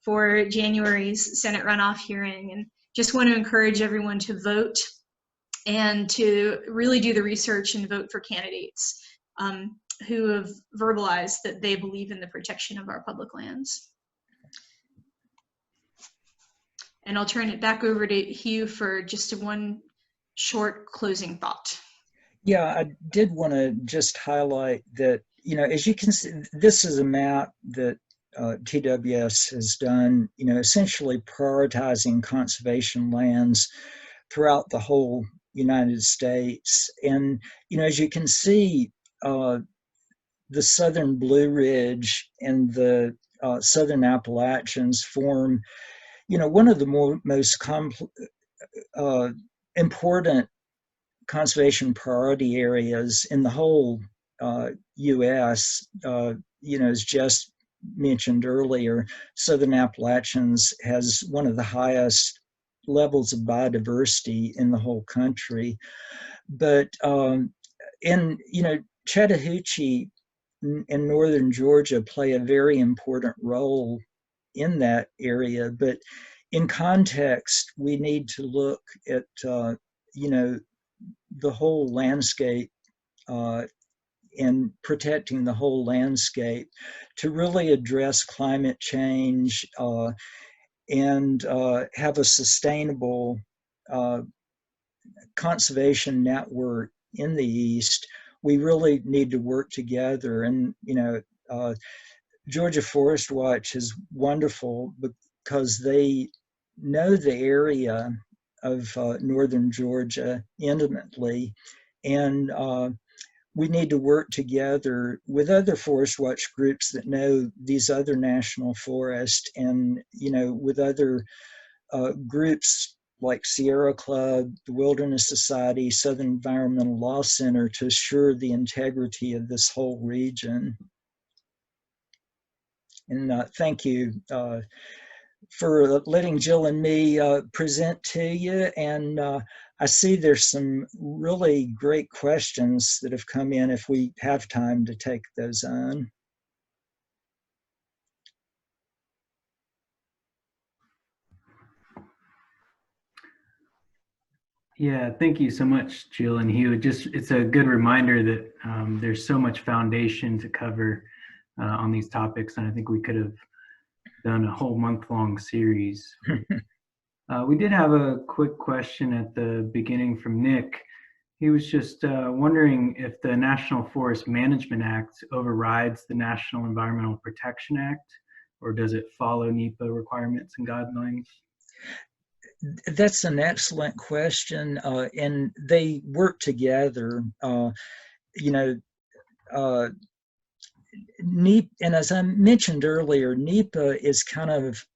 for January's Senate runoff hearing. And just want to encourage everyone to vote and to really do the research and vote for candidates who have verbalized that they believe in the protection of our public lands. And I'll turn it back over to Hugh for just one short closing thought. Yeah, I did want to just highlight that, you know, as you can see, this is a map that TWS has done, you know, essentially prioritizing conservation lands throughout the whole United States. And, you know, as you can see, the Southern Blue Ridge and the Southern Appalachians form, you know, one of the most important conservation priority areas in the whole U.S. You know, as just mentioned earlier, Southern Appalachians has one of the highest levels of biodiversity in the whole country. But you know, Chattahoochee and northern Georgia play a very important role in that area. But in context, we need to look at, you know, the whole landscape and protecting the whole landscape to really address climate change and have a sustainable conservation network in the East. We really need to work together. And, you know, Georgia Forest Watch is wonderful because they know the area of northern Georgia intimately, and we need to work together with other Forest Watch groups that know these other national forests, and, you know, with other groups like Sierra Club, the Wilderness Society, Southern Environmental Law Center, to assure the integrity of this whole region. And thank you for letting Jill and me present to you. And I see there's some really great questions that have come in if we have time to take those on. Yeah, thank you so much, Jill and Hugh. It's a good reminder that there's so much foundation to cover on these topics, and I think we could have done a whole month-long series. We did have a quick question at the beginning from Nick. He was just wondering if the National Forest Management Act overrides the National Environmental Protection Act, or does it follow NEPA requirements and guidelines? That's an excellent question, and they work together. You know, NEPA, and as I mentioned earlier, NEPA is kind of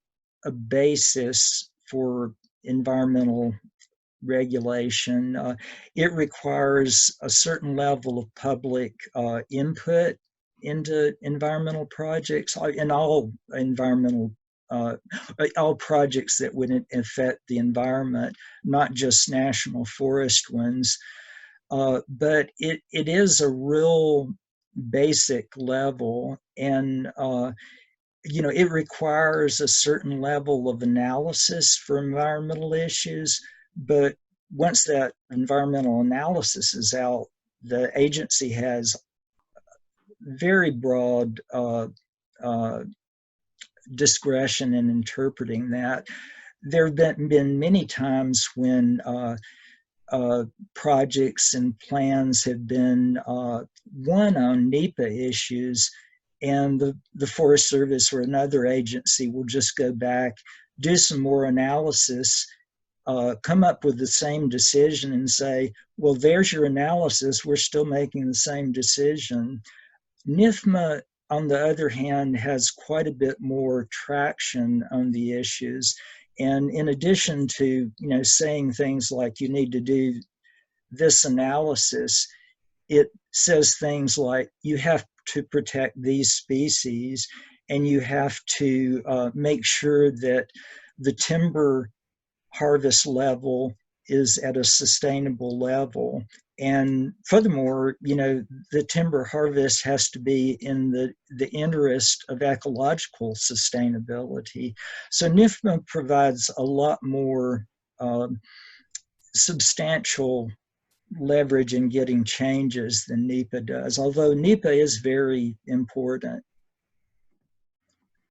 a basis for environmental regulation. It requires a certain level of public input into environmental projects, and all projects that would affect the environment, not just national forest ones. But it is a real basic level, and you know, it requires a certain level of analysis for environmental issues. But once that environmental analysis is out, the agency has very broad discretion in interpreting that. There have been many times when projects and plans have been won on NEPA issues, and the Forest Service or another agency will just go back, do some more analysis, come up with the same decision and say, well, there's your analysis, we're still making the same decision. NIFMA, on the other hand, has quite a bit more traction on the issues. And in addition to, you know, saying things like you need to do this analysis, it says things like you have to protect these species, and you have to make sure that the timber harvest level is at a sustainable level. And furthermore, the timber harvest has to be in the interest of ecological sustainability. So NIFMA provides a lot more substantial leverage in getting changes than NEPA does, although NEPA is very important